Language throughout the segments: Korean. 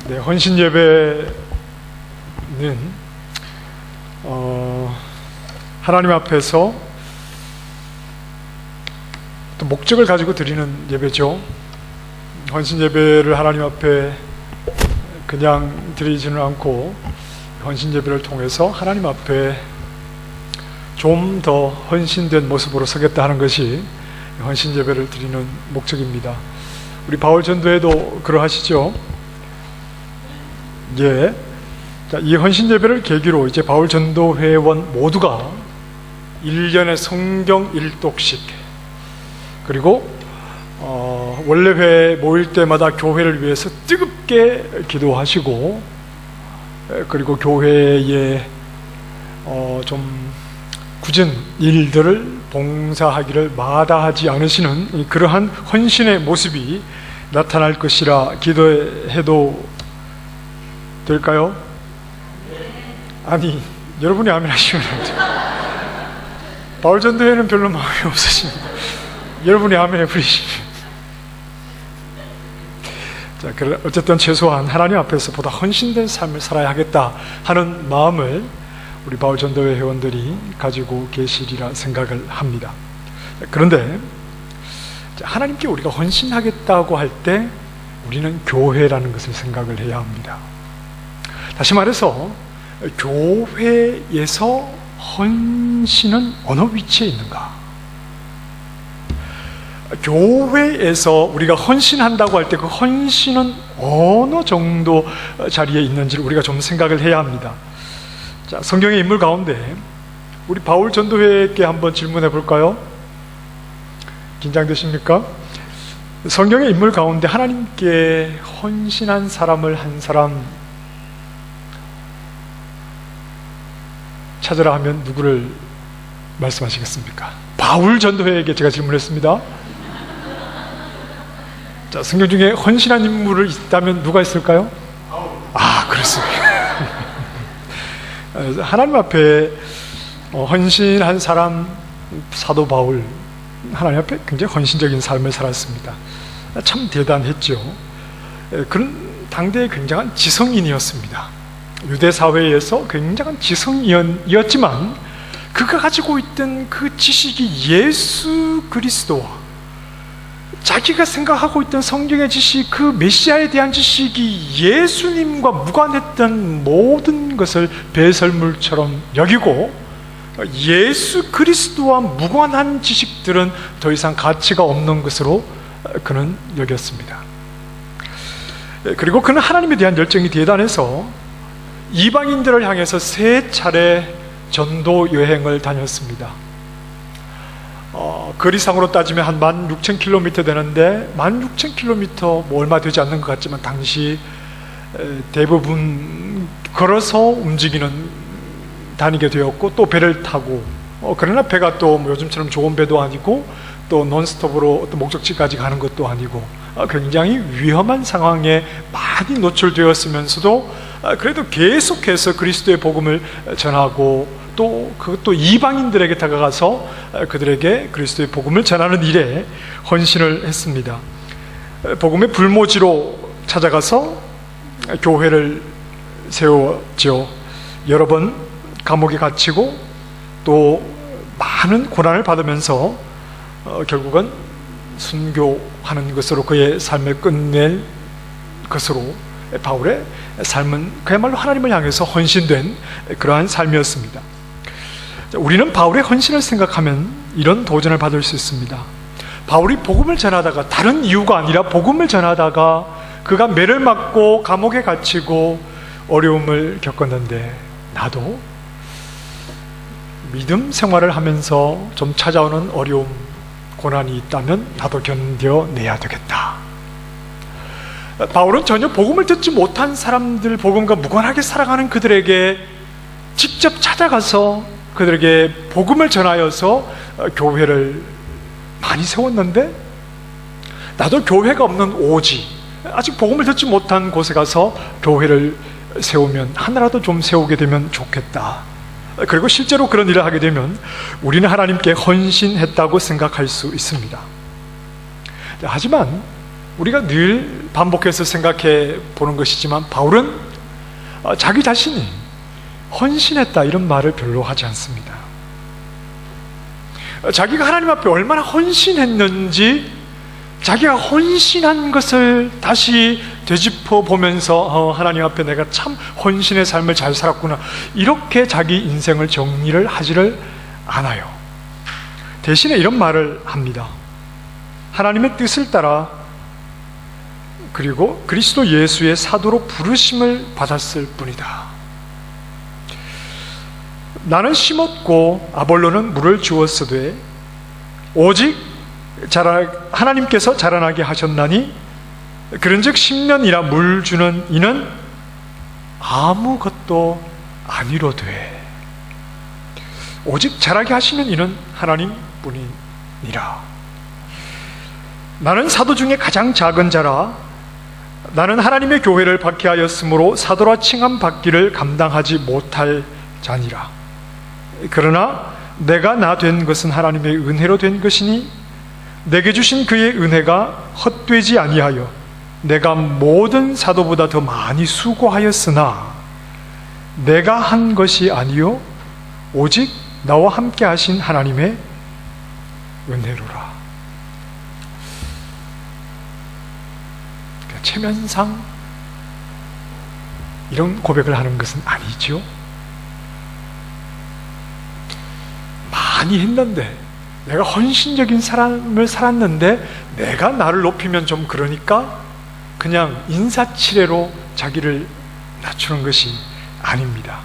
네, 헌신 예배는 하나님 앞에서 또 목적을 가지고 드리는 예배죠. 헌신 예배를 하나님 앞에 그냥 드리지는 않고 헌신 예배를 통해서 하나님 앞에 좀 더 헌신된 모습으로 서겠다 하는 것이 헌신 예배를 드리는 목적입니다. 우리 바울 전도회도 그러하시죠. 예. 자, 이 헌신 예배를 계기로 이제 바울 전도회원 모두가 1년에 성경 1독씩, 그리고 원래회 모일 때마다 교회를 위해서 뜨겁게 기도하시고, 그리고 교회에 좀 굳은 일들을 봉사하기를 마다하지 않으시는 그러한 헌신의 모습이 나타날 것이라 기도해도 될까요? 아니, 여러분이 아멘 하시면 안 돼요. 바울 전도회는 별로 마음이 없으십니다. 여러분이 아멘 해버리시면. 자, 어쨌든 최소한 하나님 앞에서 보다 헌신된 삶을 살아야 하겠다 하는 마음을 우리 바울 전도회 회원들이 가지고 계시리라 생각을 합니다. 그런데 하나님께 우리가 헌신하겠다고 할 때 우리는 교회라는 것을 생각을 해야 합니다. 다시 말해서 교회에서 헌신은 어느 위치에 있는가? 교회에서 우리가 헌신한다고 할 때 그 헌신은 어느 정도 자리에 있는지를 우리가 좀 생각을 해야 합니다. 자, 성경의 인물 가운데 우리 바울 전도회에게 한번 질문해 볼까요? 긴장되십니까? 성경의 인물 가운데 하나님께 헌신한 사람을 한 사람 찾으라 하면 누구를 말씀하시겠습니까? 바울 전도회에게 제가 질문했습니다. 자, 성경 중에 헌신한 인물을 있다면 누가 있을까요? 아, 그렇습니다. 하나님 앞에 헌신한 사람 사도 바울, 하나님 앞에 굉장히 헌신적인 삶을 살았습니다. 참 대단했죠. 그런 당대의 굉장한 지성인이었습니다. 유대 사회에서 굉장한 지성인이었지만 그가 가지고 있던 그 지식이 예수 그리스도와 자기가 생각하고 있던 성경의 지식, 그 메시아에 대한 지식이 예수님과 무관했던 모든 것을 배설물처럼 여기고 예수 그리스도와 무관한 지식들은 더 이상 가치가 없는 것으로 그는 여겼습니다. 그리고 그는 하나님에 대한 열정이 대단해서 이방인들을 향해서 3차례 전도 여행을 다녔습니다. 거리상으로 따지면 한 16,000km 되는데 16,000km 뭐 얼마 되지 않는 것 같지만 당시 대부분 걸어서 다니게 되었고, 또 배를 타고, 그러나 배가 또 뭐 요즘처럼 좋은 배도 아니고 또 논스톱으로 어떤 목적지까지 가는 것도 아니고 굉장히 위험한 상황에 많이 노출되었으면서도 그래도 계속해서 그리스도의 복음을 전하고, 또 그것도 이방인들에게 다가가서 그들에게 그리스도의 복음을 전하는 일에 헌신을 했습니다. 복음의 불모지로 찾아가서 교회를 세웠죠. 여러 번 감옥에 갇히고 또 많은 고난을 받으면서 결국은 순교하는 것으로 그의 삶을 끝낼 것으로 바울의 삶은 그야말로 하나님을 향해서 헌신된 그러한 삶이었습니다. 우리는 바울의 헌신을 생각하면 이런 도전을 받을 수 있습니다. 바울이 복음을 전하다가, 다른 이유가 아니라 복음을 전하다가 그가 매를 맞고 감옥에 갇히고 어려움을 겪었는데, 나도 믿음 생활을 하면서 좀 찾아오는 어려움, 고난이 있다면 나도 견뎌내야 되겠다. 바울은 전혀 복음을 듣지 못한 사람들, 복음과 무관하게 살아가는 그들에게 직접 찾아가서 그들에게 복음을 전하여서 교회를 많이 세웠는데, 나도 교회가 없는 오지, 아직 복음을 듣지 못한 곳에 가서 교회를 세우면, 하나라도 좀 세우게 되면 좋겠다. 그리고 실제로 그런 일을 하게 되면 우리는 하나님께 헌신했다고 생각할 수 있습니다. 하지만 우리가 늘 반복해서 생각해 보는 것이지만 바울은 자기 자신이 헌신했다 이런 말을 별로 하지 않습니다. 자기가 하나님 앞에 얼마나 헌신했는지, 자기가 헌신한 것을 다시 되짚어 보면서 하나님 앞에 내가 참 헌신의 삶을 잘 살았구나, 이렇게 자기 인생을 정리를 하지를 않아요. 대신에 이런 말을 합니다. 하나님의 뜻을 따라 그리고 그리스도 예수의 사도로 부르심을 받았을 뿐이다. 나는 심었고 아볼로는 물을 주었으되 오직 하나님께서 자라나게 하셨나니 그런즉 심는이라 물 주는 이는 아무것도 아니로되 오직 자라게 하시는 이는 하나님뿐이니라. 나는 사도 중에 가장 작은 자라 나는 하나님의 교회를 박해하였으므로 사도라 칭함 받기를 감당하지 못할 자니라. 그러나 내가 나 된 것은 하나님의 은혜로 된 것이니 내게 주신 그의 은혜가 헛되지 아니하여 내가 모든 사도보다 더 많이 수고하였으나 내가 한 것이 아니요 오직 나와 함께 하신 하나님의 은혜로라. 그러니까 체면상 이런 고백을 하는 것은 아니죠. 많이 했는데, 내가 헌신적인 삶을 살았는데 내가 나를 높이면 좀 그러니까 그냥 인사치레로 자기를 낮추는 것이 아닙니다.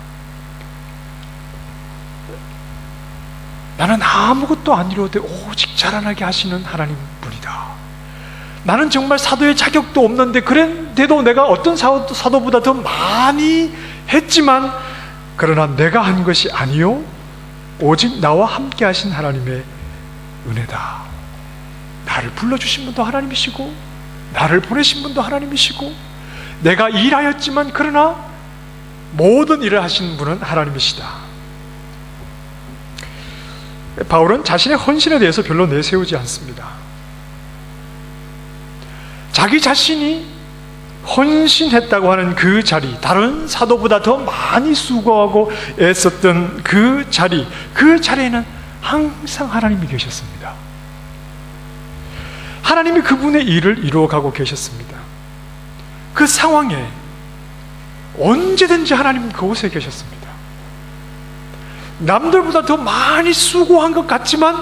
나는 아무것도 아니로되 오직 자라나게 하시는 하나님뿐이다. 나는 정말 사도의 자격도 없는데 그런데도 내가 어떤 사도보다 더 많이 했지만 그러나 내가 한 것이 아니요 오직 나와 함께 하신 하나님의 은혜다. 나를 불러주신 분도 하나님이시고 나를 보내신 분도 하나님이시고 내가 일하였지만 그러나 모든 일을 하신 분은 하나님이시다. 바울은 자신의 헌신에 대해서 별로 내세우지 않습니다. 자기 자신이 헌신했다고 하는 그 자리, 다른 사도보다 더 많이 수고하고 애썼던 그 자리에는 항상 하나님이 계셨습니다. 하나님이 그분의 일을 이루어가고 계셨습니다. 그 상황에 언제든지 하나님 그곳에 계셨습니다. 남들보다 더 많이 수고한 것 같지만,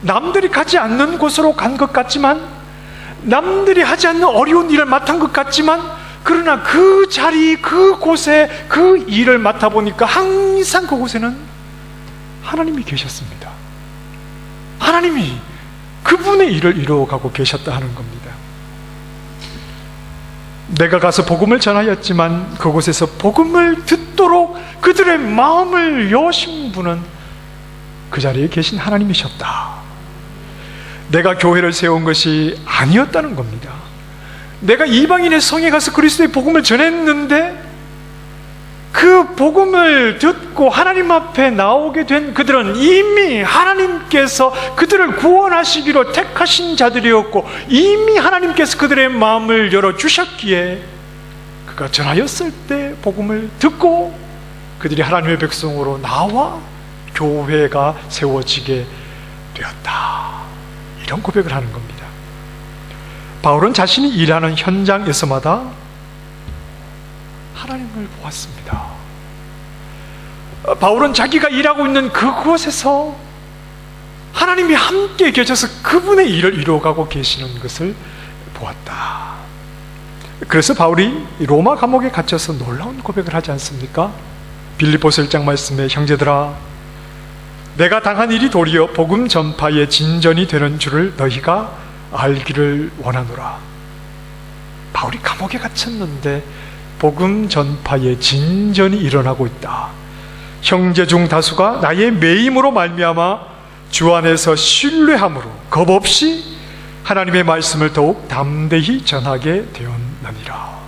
남들이 가지 않는 곳으로 간 것 같지만, 남들이 하지 않는 어려운 일을 맡은 것 같지만, 그러나 그 자리, 그곳에 그 일을 맡아보니까 항상 그곳에는 하나님이 계셨습니다. 하나님이 그분의 일을 이루어가고 계셨다 하는 겁니다. 내가 가서 복음을 전하였지만 그곳에서 복음을 듣도록 그들의 마음을 여신 분은 그 자리에 계신 하나님이셨다. 내가 교회를 세운 것이 아니었다는 겁니다. 내가 이방인의 성에 가서 그리스도의 복음을 전했는데 그 복음을 듣고 하나님 앞에 나오게 된 그들은 이미 하나님께서 그들을 구원하시기로 택하신 자들이었고 이미 하나님께서 그들의 마음을 열어주셨기에 그가 전하였을 때 복음을 듣고 그들이 하나님의 백성으로 나와 교회가 세워지게 되었다. 이런 고백을 하는 겁니다. 바울은 자신이 일하는 현장에서마다 하나님을 보았습니다. 바울은 자기가 일하고 있는 그곳에서 하나님이 함께 계셔서 그분의 일을 이루어가고 계시는 것을 보았다. 그래서 바울이 로마 감옥에 갇혀서 놀라운 고백을 하지 않습니까? 빌립보서 1장 말씀에 형제들아 내가 당한 일이 도리어 복음 전파의 진전이 되는 줄을 너희가 알기를 원하노라. 바울이 감옥에 갇혔는데 복음 전파의 진전이 일어나고 있다. 형제 중 다수가 나의 매임으로 말미암아 주 안에서 신뢰함으로 겁없이 하나님의 말씀을 더욱 담대히 전하게 되었느니라.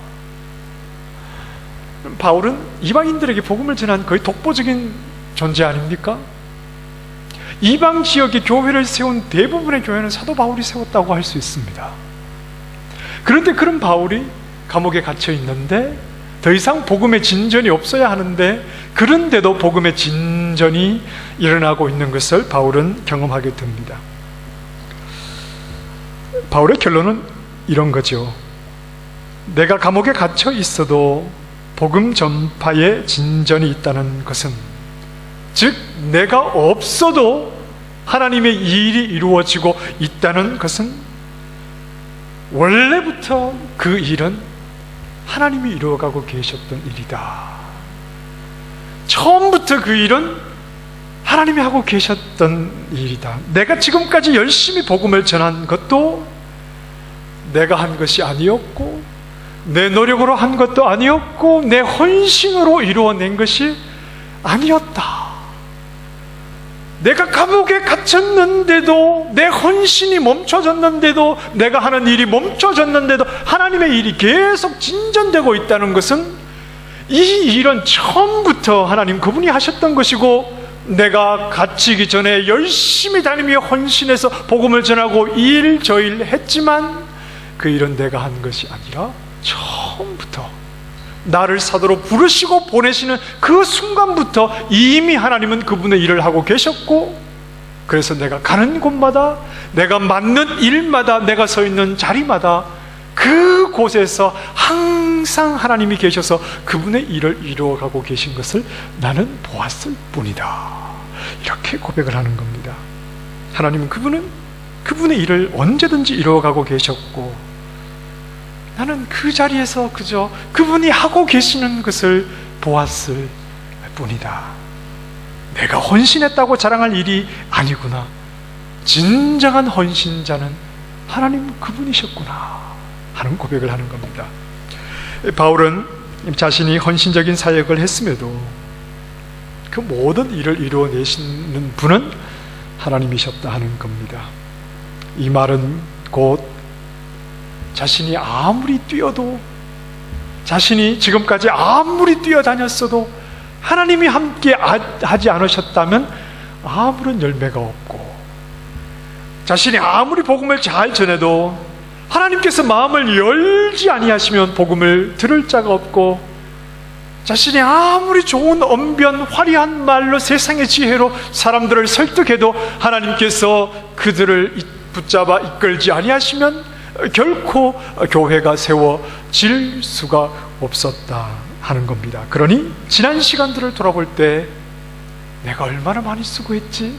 바울은 이방인들에게 복음을 전한 거의 독보적인 존재 아닙니까? 이방 지역의 교회를 세운 대부분의 교회는 사도 바울이 세웠다고 할 수 있습니다. 그런데 그런 바울이 감옥에 갇혀 있는데 더 이상 복음의 진전이 없어야 하는데, 그런데도 복음의 진전이 일어나고 있는 것을 바울은 경험하게 됩니다. 바울의 결론은 이런 거죠. 내가 감옥에 갇혀 있어도 복음 전파에 진전이 있다는 것은, 즉 내가 없어도 하나님의 일이 이루어지고 있다는 것은, 원래부터 그 일은 하나님이 이루어가고 계셨던 일이다. 처음부터 그 일은 하나님이 하고 계셨던 일이다. 내가 지금까지 열심히 복음을 전한 것도 내가 한 것이 아니었고, 내 노력으로 한 것도 아니었고, 내 헌신으로 이루어낸 것이 아니었다. 내가 감옥에 갇혔는데도, 내 헌신이 멈춰졌는데도, 내가 하는 일이 멈춰졌는데도 하나님의 일이 계속 진전되고 있다는 것은, 이 일은 처음부터 하나님 그분이 하셨던 것이고, 내가 갇히기 전에 열심히 다니며 헌신해서 복음을 전하고 일저일 했지만, 그 일은 내가 한 것이 아니라 처음부터 나를 사도로 부르시고 보내시는 그 순간부터 이미 하나님은 그분의 일을 하고 계셨고, 그래서 내가 가는 곳마다, 내가 맡는 일마다, 내가 서 있는 자리마다 그곳에서 항상 하나님이 계셔서 그분의 일을 이루어가고 계신 것을 나는 보았을 뿐이다. 이렇게 고백을 하는 겁니다. 하나님은 그분의 일을 언제든지 이루어가고 계셨고, 나는 그 자리에서 그저 그분이 하고 계시는 것을 보았을 뿐이다. 내가 헌신했다고 자랑할 일이 아니구나. 진정한 헌신자는 하나님 그분이셨구나 하는 고백을 하는 겁니다. 바울은 자신이 헌신적인 사역을 했음에도 그 모든 일을 이루어내시는 분은 하나님이셨다 하는 겁니다. 이 말은 곧 자신이 아무리 뛰어도, 자신이 지금까지 아무리 뛰어다녔어도 하나님이 함께 하지 않으셨다면 아무런 열매가 없고, 자신이 아무리 복음을 잘 전해도 하나님께서 마음을 열지 아니하시면 복음을 들을 자가 없고, 자신이 아무리 좋은 언변, 화려한 말로 세상의 지혜로 사람들을 설득해도 하나님께서 그들을 붙잡아 이끌지 아니하시면 결코 교회가 세워질 수가 없었다 하는 겁니다. 그러니 지난 시간들을 돌아볼 때 내가 얼마나 많이 수고했지?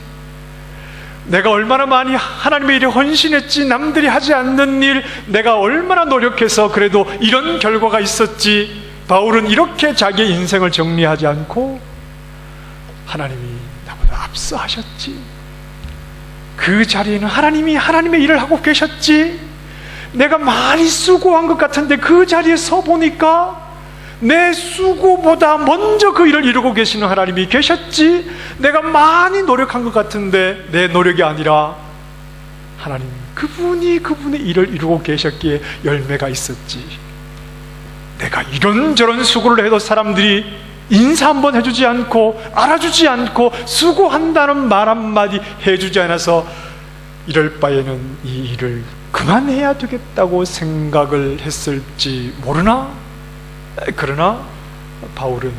내가 얼마나 많이 하나님의 일에 헌신했지? 남들이 하지 않는 일 내가 얼마나 노력해서 그래도 이런 결과가 있었지? 바울은 이렇게 자기의 인생을 정리하지 않고, 하나님이 나보다 앞서 하셨지, 그 자리에는 하나님이 하나님의 일을 하고 계셨지, 내가 많이 수고한 것 같은데 그 자리에 서 보니까 내 수고보다 먼저 그 일을 이루고 계시는 하나님이 계셨지, 내가 많이 노력한 것 같은데 내 노력이 아니라 하나님 그분이 그분의 일을 이루고 계셨기에 열매가 있었지, 내가 이런저런 수고를 해도 사람들이 인사 한번 해주지 않고 알아주지 않고 수고한다는 말 한마디 해주지 않아서 이럴 바에는 이 일을 그만해야 되겠다고 생각을 했을지 모르나? 그러나 바울은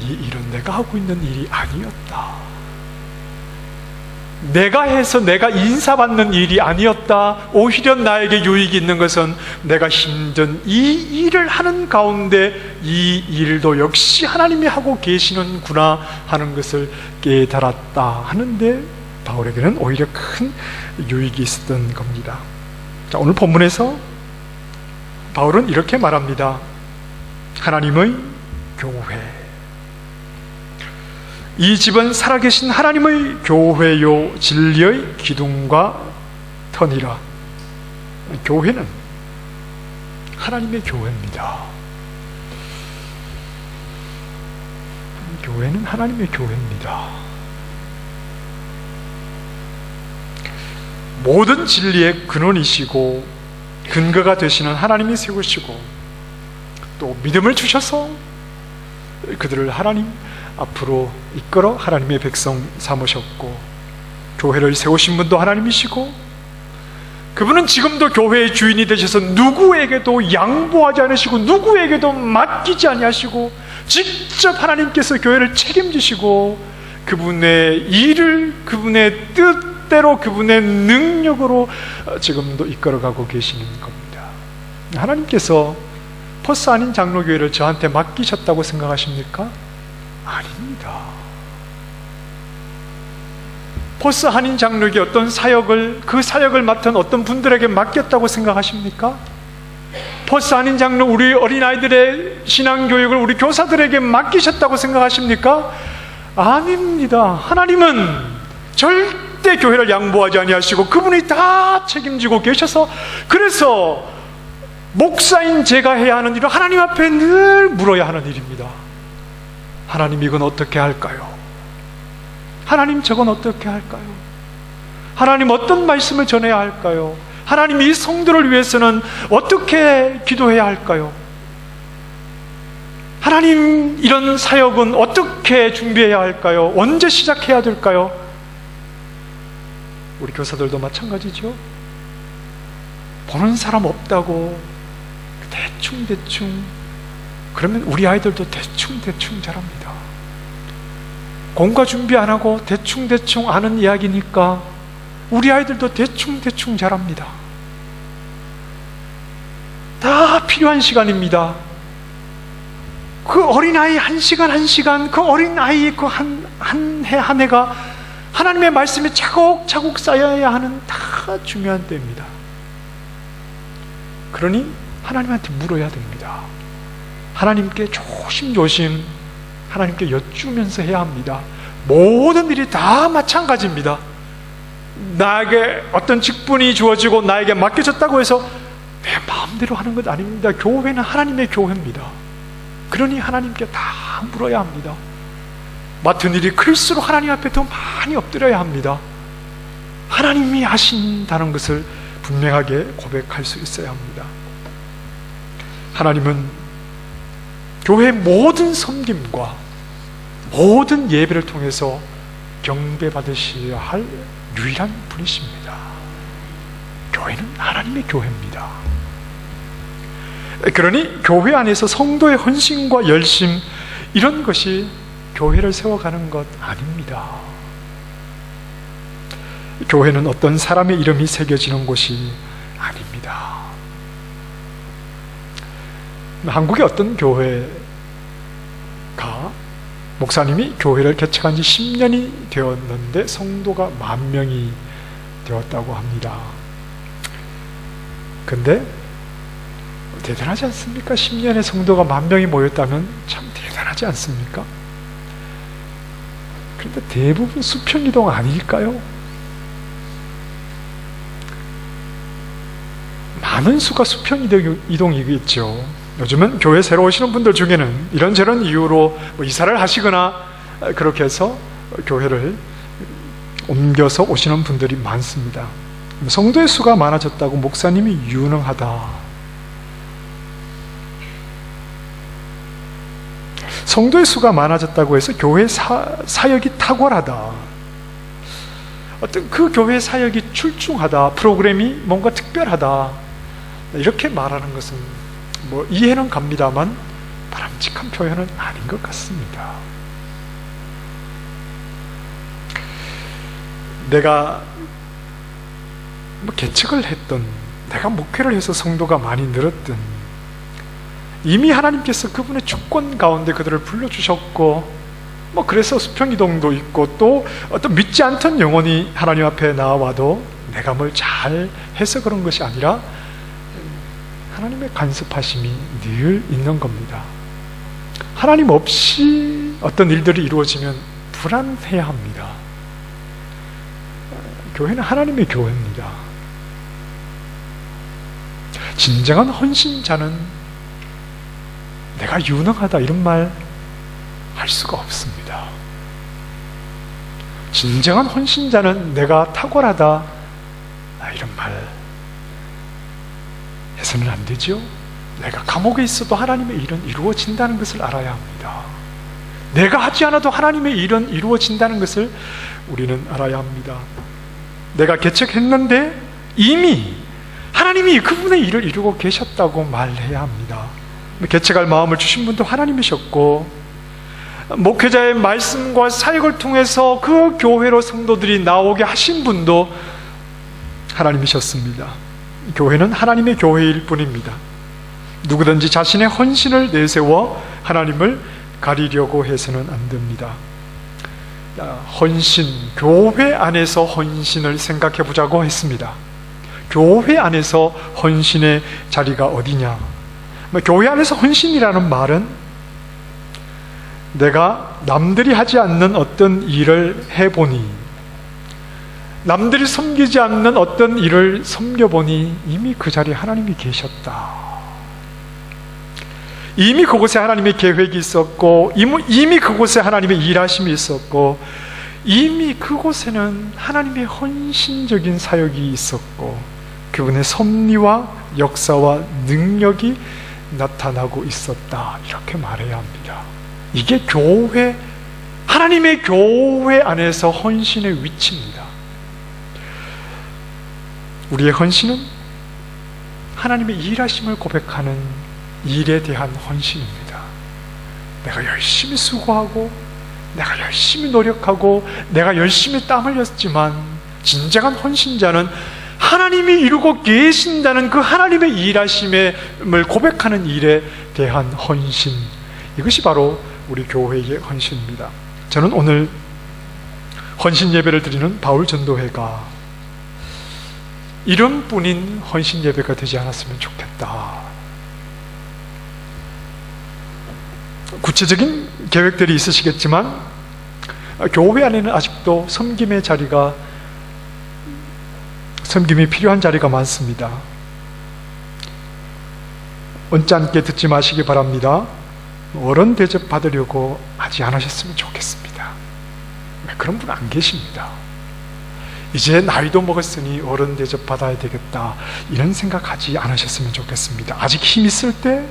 이 일은 내가 하고 있는 일이 아니었다, 내가 해서 내가 인사받는 일이 아니었다, 오히려 나에게 유익이 있는 것은 내가 힘든 이 일을 하는 가운데 이 일도 역시 하나님이 하고 계시는구나 하는 것을 깨달았다 하는데, 바울에게는 오히려 큰 유익이 있었던 겁니다. 자, 오늘 본문에서 바울은 이렇게 말합니다. 하나님의 교회, 이 집은 살아계신 하나님의 교회요 진리의 기둥과 터니라. 교회는 하나님의 교회입니다. 교회는 하나님의 교회입니다. 모든 진리의 근원이시고 근거가 되시는 하나님이 세우시고, 또 믿음을 주셔서 그들을 하나님 앞으로 이끌어 하나님의 백성 삼으셨고, 교회를 세우신 분도 하나님이시고, 그분은 지금도 교회의 주인이 되셔서 누구에게도 양보하지 않으시고 누구에게도 맡기지 아니하시고 직접 하나님께서 교회를 책임지시고 그분의 일을 그분의 뜻대로 그분의 능력으로 지금도 이끌어가고 계시는 겁니다. 하나님께서 퍼스 한인 장로교회를 저한테 맡기셨다고 생각하십니까? 아닙니다. 퍼스 한인 장로교회 어떤 사역을 그 사역을 맡은 어떤 분들에게 맡겼다고 생각하십니까? 퍼스 한인 장로 우리 어린아이들의 신앙교육을 우리 교사들에게 맡기셨다고 생각하십니까? 아닙니다. 하나님은 절대 교회를 양보하지 아니하시고 그분이 다 책임지고 계셔서 그래서 목사인 제가 해야 하는 일은 하나님 앞에 늘 물어야 하는 일입니다. 하나님 이건 어떻게 할까요? 하나님 저건 어떻게 할까요? 하나님 어떤 말씀을 전해야 할까요? 하나님 이 성도를 위해서는 어떻게 기도해야 할까요? 하나님 이런 사역은 어떻게 준비해야 할까요? 언제 시작해야 될까요? 우리 교사들도 마찬가지죠. 보는 사람 없다고 대충 그러면 우리 아이들도 대충 잘합니다. 공과 준비 안 하고 대충 아는 이야기니까 우리 아이들도 대충 잘합니다. 다 필요한 시간입니다. 그 어린아이 한 시간 그 어린아이의 그 한 해가 하나님의 말씀이 차곡차곡 쌓여야 하는 다 중요한 때입니다. 그러니 하나님한테 물어야 됩니다. 하나님께 조심조심 하나님께 여쭈면서 해야 합니다. 모든 일이 다 마찬가지입니다. 나에게 어떤 직분이 주어지고 나에게 맡겨졌다고 해서 내 마음대로 하는 것 아닙니다. 교회는 하나님의 교회입니다. 그러니 하나님께 다 물어야 합니다. 맡은 일이 클수록 하나님 앞에 더 많이 엎드려야 합니다. 하나님이 하신다는 것을 분명하게 고백할 수 있어야 합니다. 하나님은 교회의 모든 섬김과 모든 예배를 통해서 경배받으셔야 할 유일한 분이십니다. 교회는 하나님의 교회입니다. 그러니 교회 안에서 성도의 헌신과 열심 이런 것이 교회를 세워가는 것 아닙니다. 교회는 어떤 사람의 이름이 새겨지는 곳이 아닙니다. 한국의 어떤 교회가 목사님이 교회를 개척한 지 10년이 되었는데 성도가 10,000명이 되었다고 합니다. 근데 대단하지 않습니까? 10년에 성도가 10,000명이 모였다면 참 대단하지 않습니까? 그런데 대부분 수평이동 아닐까요? 많은 수가 수평이동이겠죠. 요즘은 교회 새로 오시는 분들 중에는 이런저런 이유로 이사를 하시거나 그렇게 해서 교회를 옮겨서 오시는 분들이 많습니다. 성도의 수가 많아졌다고 목사님이 유능하다, 성도의 수가 많아졌다고 해서 교회 사역이 탁월하다, 어떤 그 교회 사역이 출중하다, 프로그램이 뭔가 특별하다, 이렇게 말하는 것은 이해는 갑니다만 바람직한 표현은 아닌 것 같습니다. 내가 개척을 했던, 내가 목회를 해서 성도가 많이 늘었던, 이미 하나님께서 그분의 주권 가운데 그들을 불러주셨고 그래서 수평이동도 있고 또 어떤 믿지 않던 영혼이 하나님 앞에 나와도 내가 뭘 잘 해서 그런 것이 아니라 하나님의 간섭하심이 늘 있는 겁니다. 하나님 없이 어떤 일들이 이루어지면 불안해야 합니다. 교회는 하나님의 교회입니다. 진정한 헌신자는 내가 유능하다 이런 말 할 수가 없습니다. 진정한 헌신자는 내가 탁월하다 이런 말 해서는 안 되죠. 내가 감옥에 있어도 하나님의 일은 이루어진다는 것을 알아야 합니다. 내가 하지 않아도 하나님의 일은 이루어진다는 것을 우리는 알아야 합니다. 내가 개척했는데 이미 하나님이 그분의 일을 이루고 계셨다고 말해야 합니다. 개척할 마음을 주신 분도 하나님이셨고, 목회자의 말씀과 사역을 통해서 그 교회로 성도들이 나오게 하신 분도 하나님이셨습니다. 교회는 하나님의 교회일 뿐입니다. 누구든지 자신의 헌신을 내세워 하나님을 가리려고 해서는 안 됩니다. 헌신, 교회 안에서 헌신을 생각해 보자고 했습니다. 교회 안에서 헌신의 자리가 어디냐? 교회 안에서 헌신이라는 말은 내가 남들이 하지 않는 어떤 일을 해보니, 남들이 섬기지 않는 어떤 일을 섬겨보니 이미 그 자리에 하나님이 계셨다. 이미 그곳에 하나님의 계획이 있었고, 이미 그곳에 하나님의 일하심이 있었고, 이미 그곳에는 하나님의 헌신적인 사역이 있었고, 그분의 섭리와 역사와 능력이 나타나고 있었다. 이렇게 말해야 합니다. 이게 교회, 하나님의 교회 안에서 헌신의 위치입니다. 우리의 헌신은 하나님의 일하심을 고백하는 일에 대한 헌신입니다. 내가 열심히 수고하고, 내가 열심히 노력하고, 내가 열심히 땀 흘렸지만, 진정한 헌신자는 하나님이 이루고 계신다는 그 하나님의 일하심을 고백하는 일에 대한 헌신, 이것이 바로 우리 교회의 헌신입니다. 저는 오늘 헌신 예배를 드리는 바울 전도회가 이름뿐인 헌신 예배가 되지 않았으면 좋겠다. 구체적인 계획들이 있으시겠지만 교회 안에는 아직도 섬김이 필요한 자리가 많습니다. 언짢게 듣지 마시기 바랍니다. 어른 대접 받으려고 하지 않으셨으면 좋겠습니다. 그런 분 안 계십니다. 이제 나이도 먹었으니 어른 대접 받아야 되겠다, 이런 생각하지 않으셨으면 좋겠습니다. 아직 힘 있을 때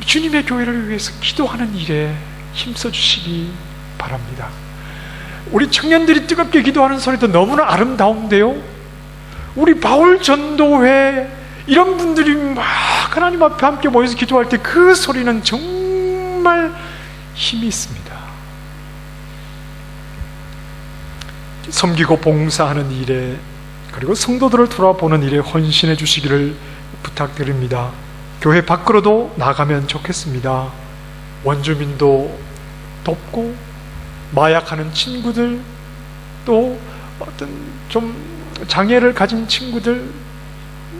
주님의 교회를 위해서 기도하는 일에 힘써 주시기 바랍니다. 우리 청년들이 뜨겁게 기도하는 소리도 너무나 아름다운데요, 우리 바울 전도회 이런 분들이 막 하나님 앞에 함께 모여서 기도할 때 그 소리는 정말 힘이 있습니다. 섬기고 봉사하는 일에, 그리고 성도들을 돌아보는 일에 헌신해 주시기를 부탁드립니다. 교회 밖으로도 나가면 좋겠습니다. 원주민도 돕고, 마약하는 친구들, 또 어떤 좀 장애를 가진 친구들,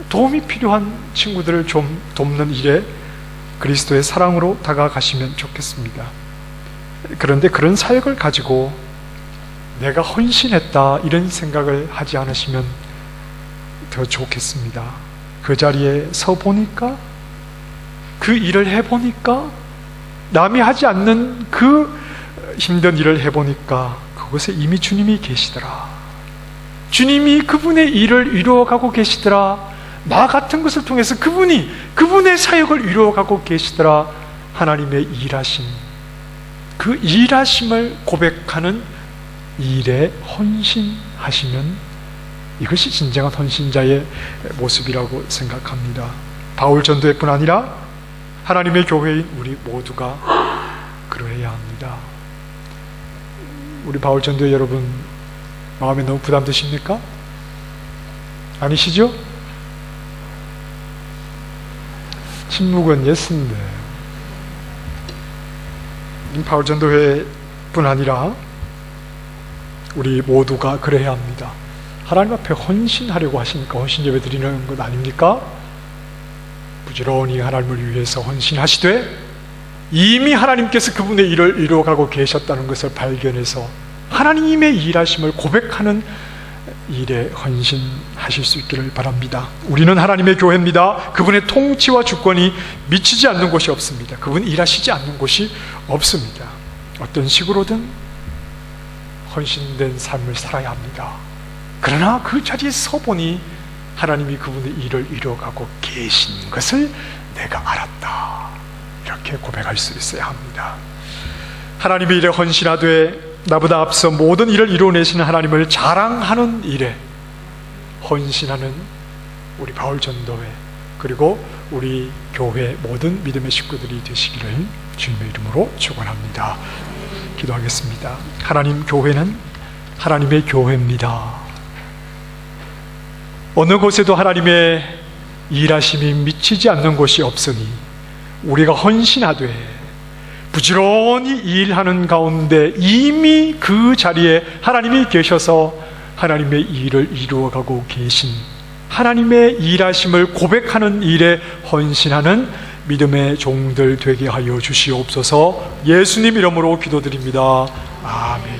도움이 필요한 친구들을 좀 돕는 일에 그리스도의 사랑으로 다가가시면 좋겠습니다. 그런데 그런 사역을 가지고 내가 헌신했다, 이런 생각을 하지 않으시면 더 좋겠습니다. 그 자리에 서 보니까, 그 일을 해보니까, 남이 하지 않는 그 힘든 일을 해보니까 그곳에 이미 주님이 계시더라. 주님이 그분의 일을 이루어가고 계시더라. 나 같은 것을 통해서 그분의 사역을 이루어가고 계시더라. 하나님의 일하심, 그 일하심을 고백하는 일에 헌신하시면 이것이 진정한 헌신자의 모습이라고 생각합니다. 바울 전도회뿐 아니라 하나님의 교회인 우리 모두가 그러해야 합니다. 우리 바울 전도회 여러분, 마음에 너무 부담되십니까? 아니시죠? 침묵은 예스인데, 바울 전도회뿐 아니라 우리 모두가 그래야 합니다. 하나님 앞에 헌신하려고 하시니까 헌신 예배 드리는 것 아닙니까? 부지런히 하나님을 위해서 헌신하시되 이미 하나님께서 그분의 일을 이루어가고 계셨다는 것을 발견해서 하나님의 일하심을 고백하는 일에 헌신하실 수 있기를 바랍니다. 우리는 하나님의 교회입니다. 그분의 통치와 주권이 미치지 않는 곳이 없습니다. 그분 일하시지 않는 곳이 없습니다. 어떤 식으로든 헌신된 삶을 살아야 합니다. 그러나 그 자리에 서보니 하나님이 그분의 일을 이루어가고 계신 것을 내가 알았다, 이렇게 고백할 수 있어야 합니다. 하나님의 일에 헌신하되 나보다 앞서 모든 일을 이루어내시는 하나님을 자랑하는 일에 헌신하는 우리 바울 전도회 그리고 우리 교회 모든 믿음의 식구들이 되시기를 주님의 이름으로 축원합니다. 기도하겠습니다. 하나님, 교회는 하나님의 교회입니다. 어느 곳에도 하나님의 일하심이 미치지 않는 곳이 없으니 우리가 헌신하되 부지런히 일하는 가운데 이미 그 자리에 하나님이 계셔서 하나님의 일을 이루어가고 계신 하나님의 일하심을 고백하는 일에 헌신하는 믿음의 종들 되게 하여 주시옵소서. 예수님 이름으로 기도드립니다. 아멘.